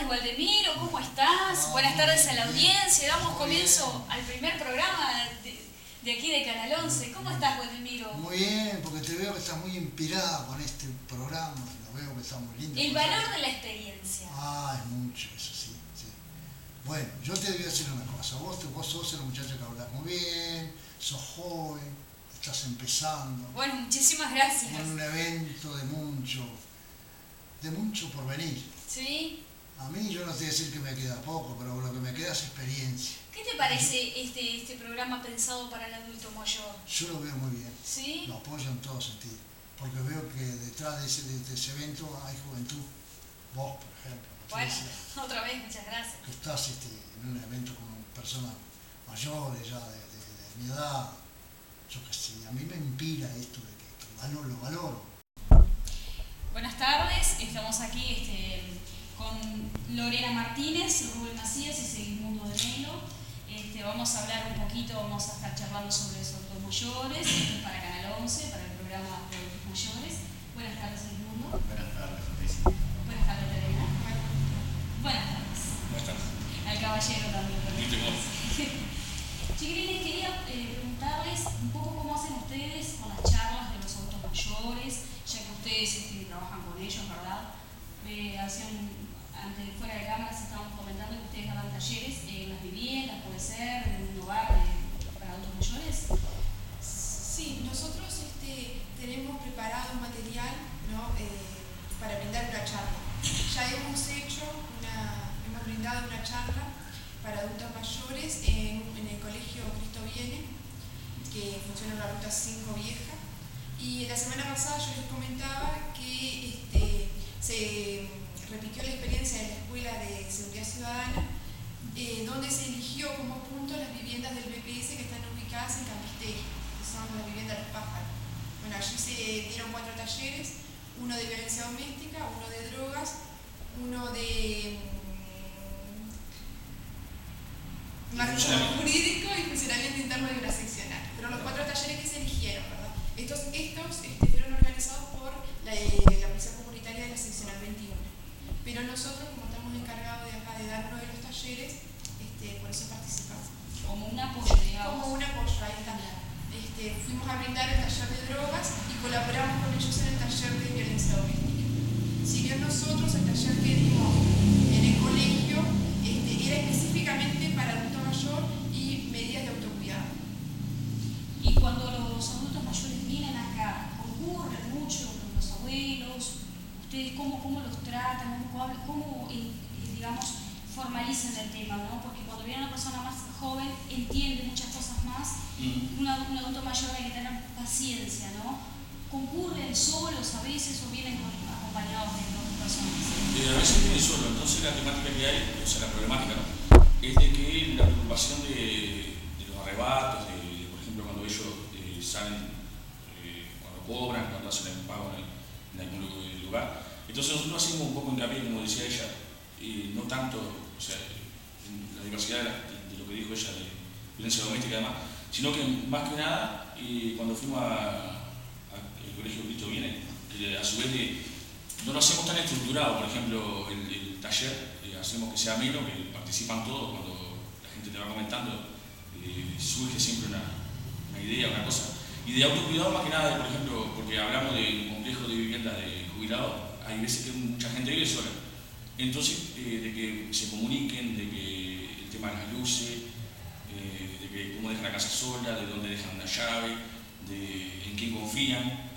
tardes, Waldemiro, ¿cómo estás? Buenas tardes a la audiencia. Damos comienzo al primer programa de aquí de Canal 11. ¿Cómo estás, Waldemiro? Muy bien, porque te veo que estás muy inspirada con este programa. Lo veo que está muy lindo. El valor de la experiencia. Es mucho, eso sí. Bueno, yo te voy a decir una cosa. Vos sos una muchacha que hablas muy bien, sos joven, estás empezando. Bueno, muchísimas gracias. En un evento de mucho por venir. ¿Sí? A mí, yo no te voy a decir que me queda poco, pero lo que me queda es experiencia. ¿Qué te parece este programa pensado para el adulto mayor? Yo lo veo muy bien. ¿Sí? Lo apoyo en todo sentido. Porque veo que detrás de ese evento hay juventud. Vos, por ejemplo. Bueno, otra vez, muchas gracias. Que estás en un evento con personas mayores ya de mi edad. Yo qué sé, a mí me inspira esto de que lo valoro. Buenas tardes, estamos aquí con Lorena Martínez, Rubén Macías y Segismundo de Melo. Vamos a hablar un poquito, vamos a estar charlando sobre los adultos mayores. Esto es para Canal 11, para el programa de adultos mayores. Buenas tardes, Segismundo. Buenas tardes, Buenas tardes, Lorena. Buenas tardes. Buenas tardes. Al caballero también. Chiquilines, quería preguntarles un poco cómo hacen ustedes con las charlas de los adultos mayores, ya que ustedes trabajan con ellos, ¿verdad? Fuera de cámaras estábamos comentando que ustedes dan talleres en las viviendas, puede ser, en un hogar para adultos mayores. Sí, nosotros tenemos preparado un material, ¿no? Para brindar una charla. Ya hemos brindado una charla para adultos mayores en el colegio Cristo Viene, que funciona en la ruta 5 Vieja. Y la semana pasada yo les comentaba que se repitió la experiencia de la Escuela de Seguridad Ciudadana, donde se eligió como punto las viviendas del BPS que están ubicadas en Campisteri, que son las viviendas de los pájaros. Bueno, allí se dieron 4 talleres, uno de violencia doméstica, uno de drogas, uno de marco jurídico y funcionamiento interno de una seccional. Pero los 4 talleres que se eligieron, ¿verdad? Estos fueron organizados por la Policía Comunitaria de la seccional 21. Pero nosotros, como estamos encargados de acá de dar uno de los talleres, por eso participamos. Como un apoyo, digamos. Como un apoyo, ahí está. Fuimos a brindar el taller de drogas y colaboramos con ellos en el taller de violencia doméstica. Si bien nosotros el taller que dimos en el colegio era específicamente para adulto mayor y medidas de autocuidado. Y cuando los adultos mayores vienen acá, concurren mucho con los abuelos, ustedes cómo los tratan, cómo digamos, formalizan el tema, ¿no? Porque cuando viene una persona más joven entiende muchas cosas más, un adulto mayor hay que tener paciencia, ¿no? ¿Concurren solos a veces o vienen acompañados de otras personas? A veces vienen solos, entonces la temática que hay, o sea, la problemática, ¿no? Es de que la preocupación de los arrebatos, por ejemplo, cuando ellos salen, cuando cobran, cuando hacen el pago en algún lugar. Entonces nosotros hacemos un poco hincapié, como decía ella, no tanto, o sea, en la diversidad de lo que dijo ella de violencia doméstica además, sino que más que nada, cuando fuimos al colegio Cristo Viene, que a su vez no lo hacemos tan estructurado, por ejemplo, el taller, hacemos que sea ameno, que participan todos, cuando la gente te va comentando, surge siempre una idea, una cosa. Y de autocuidado más que nada, por ejemplo, porque hablamos de un complejo de viviendas de jubilados, hay veces que mucha gente vive sola. Entonces, de que se comuniquen, de que el tema de las luces, de que cómo dejan la casa sola, de dónde dejan la llave, de en quién confían,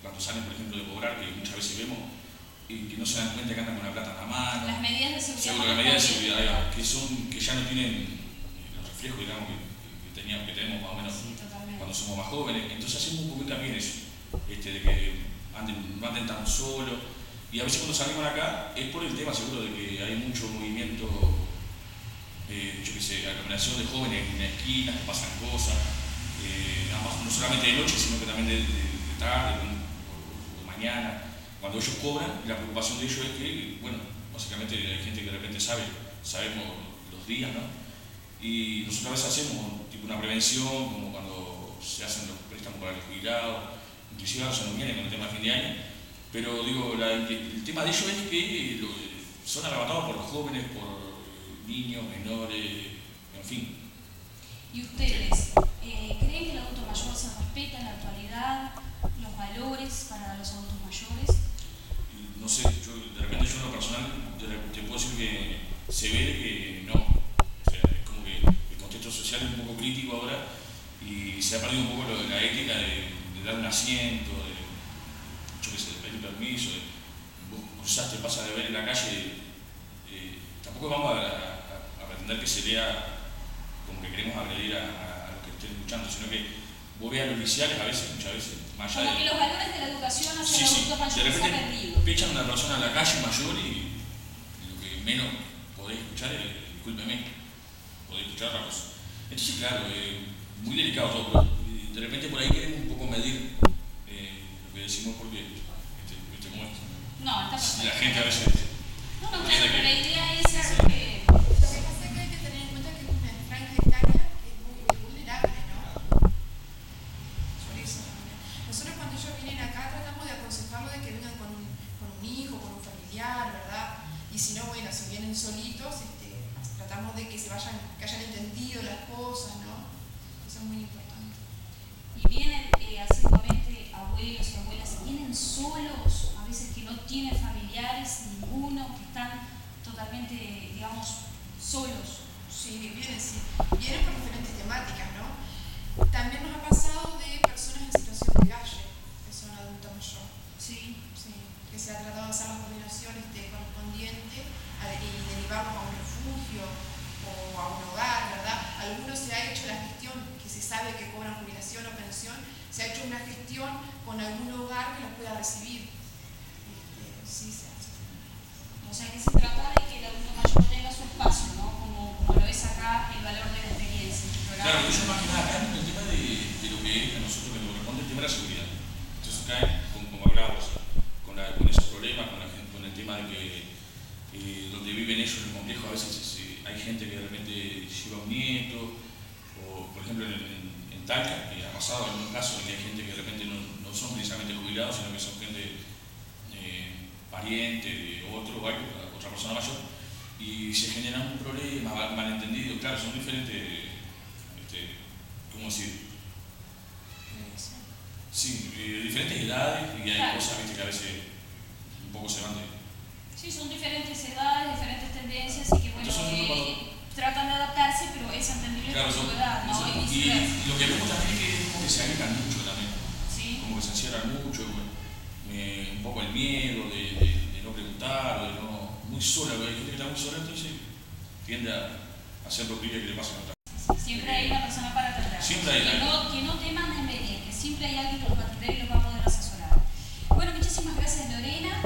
cuando salen, por ejemplo, de cobrar, que muchas veces vemos, que no se dan cuenta que andan con la plata en la mano. Las medidas de seguridad. Seguro, las medidas de seguridad, que ya no tienen los reflejos, digamos, que tenemos más o menos cuando somos más jóvenes. Entonces hacemos un poco hincapié en eso, de que no anden tan solos. Y a veces cuando salimos acá es por el tema seguro de que hay mucho movimiento, yo qué sé, aglomeración de jóvenes en la esquina, que pasan cosas, no solamente de noche, sino que también de tarde o de mañana. Cuando ellos cobran, la preocupación de ellos es que, bueno, básicamente hay gente que de repente sabemos los días, ¿no? Y nosotros a veces hacemos tipo una prevención, como cuando se hacen los préstamos para los jubilados, inclusive ahora se nos viene con el tema de fin de año, pero digo, el tema de ellos es que son arrebatados por los jóvenes, por niños, menores, en fin. ¿Y ustedes creen que el adulto mayor se respeta en la actualidad, los valores para los adultos mayores? No sé, de repente yo en lo personal te puedo decir que se ve que no. O sea, es como que el contexto social es un poco crítico ahora y se ha perdido un poco la ética de dar un asiento, yo qué sé, de pedir permiso, vos cruzaste, pasas de ver en la calle, tampoco vamos a pretender que se lea como que queremos agredir a los que estén escuchando, sino que vos veas a los iniciales muchas veces, más allá como que los valores de la educación hacia sí, el adulto mayor de se han repente perdido. pichan a una persona en la calle mayor y lo que menos podés escuchar es, discúlpeme, podés escuchar otra cosa. Entonces, claro, muy delicado todo, pero de repente por ahí queremos un poco medir lo que decimos porque, como es. No, está perfecto. La gente a veces. No, pero la idea es eso que. Lo que pasa es que hay que tener en cuenta que es una franja etaria que es muy vulnerable, ¿no? Por eso también. Nosotros cuando ellos vienen acá tratamos de aconsejarlos de que vengan con un hijo, con un familiar, ¿verdad? Y si no, bueno, si vienen solitos, tratamos de que que hayan entendido las cosas, ¿no? Eso es muy importante. Y vienen asiduamente abuelos y abuelas, vienen solos, a veces que no tienen familiares, ninguno, que están totalmente, digamos, solos. Sí, vienen por diferentes temáticas, ¿no? También nos ha pasado de personas en situación de calle, que son adultos mayores. Sí. Sí, que se ha tratado de hacer la coordinación correspondiente y derivarlos a un refugio o a un hogar, ¿verdad? Algunos se ha hecho la gestión, que se sabe que cobran jubilación o pensión, se ha hecho una gestión con algún hogar que los pueda recibir. Sí, se hace. O sea que se trata de que el adulto mayor tenga su espacio, ¿no? Como lo es acá el valor de la experiencia. Claro, yo más que nada acá en el tema de lo que a nosotros que nos corresponde el tema de la seguridad. Entonces acá, como hablábamos, con esos problemas, con el tema de que donde viven ellos en el complejo a veces hay gente que de repente lleva un nieto, o por ejemplo en Talca, que ha pasado en un caso de que hay gente que de repente no son precisamente jubilados, sino que son gente pariente de otro o otra persona mayor, y se genera un problema, malentendido, claro, son diferentes, ¿cómo decir? Sí, diferentes edades y hay claro. cosas que a veces un poco se van de... Sí, son diferentes edades, diferentes tendencias y que bueno, tratan de adaptarse, pero es entendible por su edad, ¿no? Y lo que vemos también es que como que se alejan mucho también, ¿sí? Como que se encierran mucho, un poco el miedo de no preguntar, o de no... muy sola, hay gente que está muy sola, entonces tiende a hacer lo que le pasa a otra. Siempre hay una persona para atender. Siempre hay alguien. Que no teman en venir, que siempre hay alguien que los va a atender y los va a poder asesorar. Bueno, muchísimas gracias Lorena,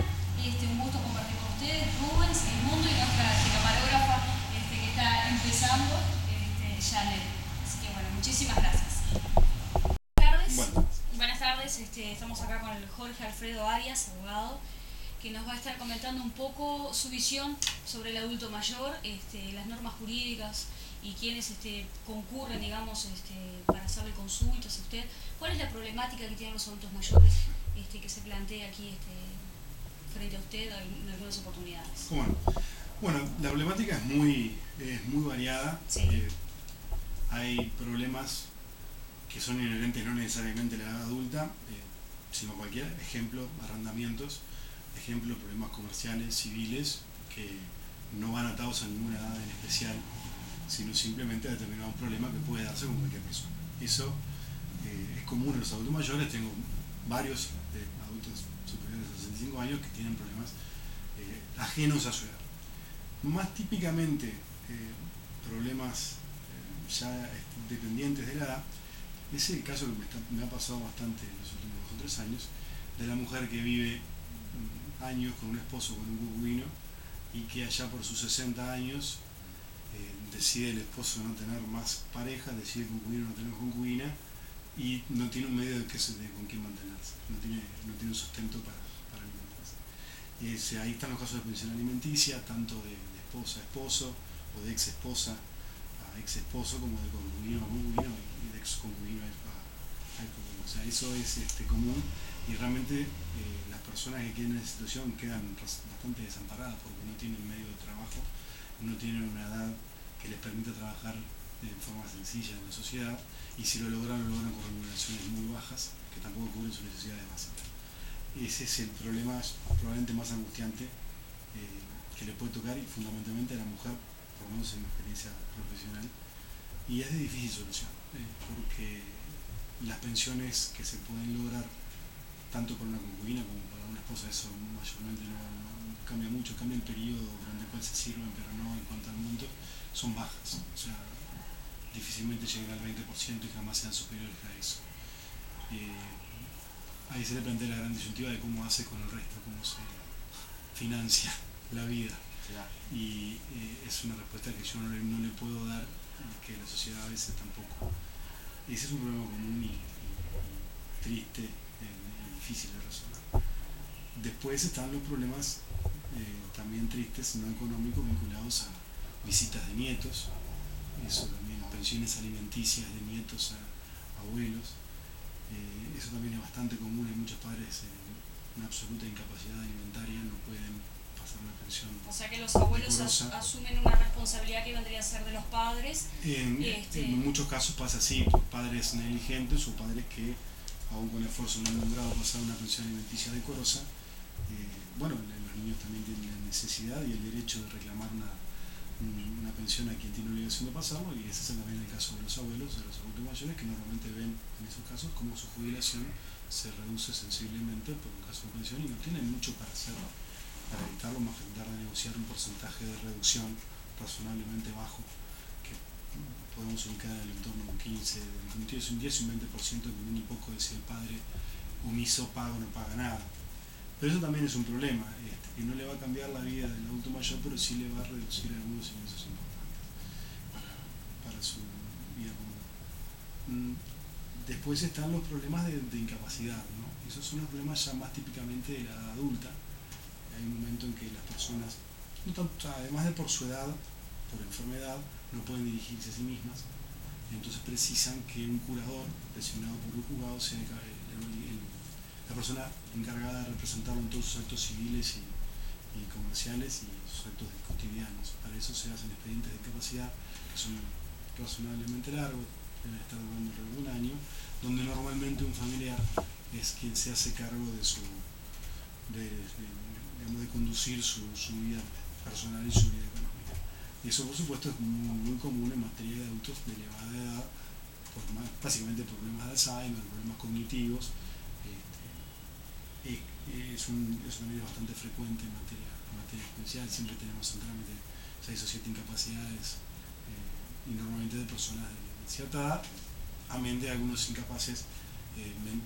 un gusto compartir con ustedes, Rubén, Segismundo y nuestra camarógrafa que está empezando, Janet. Así que bueno, muchísimas gracias. Buenas tardes. Buenas tardes, estamos acá con el Jorge Alfredo Arias, abogado, que nos va a estar comentando un poco su visión sobre el adulto mayor, las normas jurídicas y quienes concurren, digamos, para hacerle consultas a usted. ¿Cuál es la problemática que tienen los adultos mayores que se plantea aquí frente a usted en algunas oportunidades? Bueno, la problemática es muy variada. Sí. Hay problemas que son inherentes no necesariamente a la edad adulta, sino cualquier ejemplo, arrendamientos, ejemplo, problemas comerciales, civiles, que no van atados a ninguna edad en especial, sino simplemente a determinado problema que puede darse con cualquier persona. Eso es común en los adultos mayores. Tengo varios adultos superiores a 65 años que tienen problemas ajenos a su edad. Más típicamente problemas ya dependientes de la edad es el caso que me ha pasado bastante en los últimos 2 o 3 años, de la mujer que vive años con un esposo con un concubino y que allá por sus 60 años decide el esposo no tener más pareja, decide el concubino no tener concubina y no tiene un medio con quién mantenerse, no tiene un sustento para alimentarse. Ahí están los casos de pensión alimenticia, tanto de esposa a esposo o de ex esposa a ex esposo, como de concubino a concubino y de ex concubino a concubino. O sea, eso es común y realmente las personas que quedan en esa situación quedan bastante desamparadas porque no tienen medio trabajo, no tienen una edad que les permita trabajar de forma sencilla en la sociedad, y si lo logran con remuneraciones muy bajas que tampoco cubren sus necesidades básicas. Ese es el problema probablemente más angustiante que le puede tocar, y fundamentalmente a la mujer, por lo menos en mi experiencia profesional, y es de difícil solución, porque las pensiones que se pueden lograr tanto para una concubina como para una esposa, eso mayormente no cambia mucho, cambia el periodo durante el cual se sirven, pero no en cuanto al monto, son bajas, o sea, difícilmente llegan al 20% y jamás sean superiores a eso. Ahí se le plantea la gran disyuntiva de cómo hace con el resto, cómo se financia la vida. Claro. Y es una respuesta que yo no le puedo dar, que la sociedad a veces tampoco. Ese es un problema común y triste y difícil de resolver. Después están los problemas también tristes, no económicos, vinculados a visitas de nietos, eso también, pensiones alimenticias de nietos a abuelos. Eso también es bastante común. Hay muchos padres en una absoluta incapacidad alimentaria, no pueden pasar una pensión. O sea que los abuelos asumen una responsabilidad que vendría a ser de los padres. En muchos casos pasa así, por padres negligentes o padres que, aún con esfuerzo, no han logrado pasar una pensión alimenticia decorosa. Bueno, los niños también tienen la necesidad y el derecho de reclamar una pensión a quien tiene obligación de pasarlo, y ese es también el caso de los abuelos, de los adultos mayores, que normalmente ven en esos casos como su jubilación se reduce sensiblemente por un caso de pensión y no tienen mucho para hacerlo, para evitarlo, más que tratar de negociar un porcentaje de reducción razonablemente bajo, que podemos ubicar en el entorno de un 15, un 10 y un 20%, que muy poco de si el padre omiso paga o no paga nada. Pero eso también es un problema, que no le va a cambiar la vida del adulto mayor, pero sí le va a reducir algunos ingresos importantes para su vida común. Después están los problemas de incapacidad, ¿no? Esos son los problemas ya más típicamente de la edad adulta. Hay un momento en que las personas, no tanto, además de por su edad, por enfermedad, no pueden dirigirse a sí mismas, entonces precisan que un curador designado por un juzgado sea la persona encargada de representarlo en todos sus actos civiles y comerciales y sus actos cotidianos. Para eso se hacen expedientes de incapacidad que son razonablemente largos, deben estar durando alrededor de un año, donde normalmente un familiar es quien se hace cargo de conducir su vida personal y su vida económica. Y eso, por supuesto, es muy común en materia de adultos de elevada edad, básicamente problemas de Alzheimer, problemas cognitivos. Eso también es bastante frecuente en materia judicial. Siempre tenemos en trámite 6 o 7 incapacidades, y normalmente de personas de cierta edad, amén de algunos incapaces,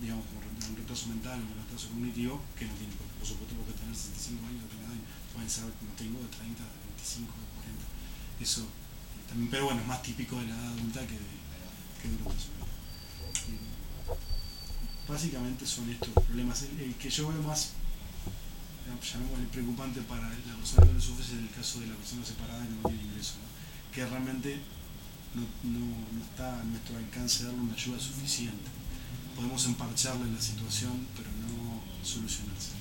digamos, como un retraso mental o un retraso cognitivo, que no tienen, por supuesto, por qué tener 65 años o 30 años, pueden ser, como tengo, de 30, de 25, de 40. Eso también, pero bueno, es más típico de la edad adulta que de un retraso mental. Básicamente son estos problemas. El que yo veo más, llamémosle, preocupante para la persona que lo sufre es el caso de la persona separada que no tiene ingreso, ¿no? Que realmente no está a nuestro alcance darle una ayuda suficiente. Podemos emparcharle la situación, pero no solucionarse.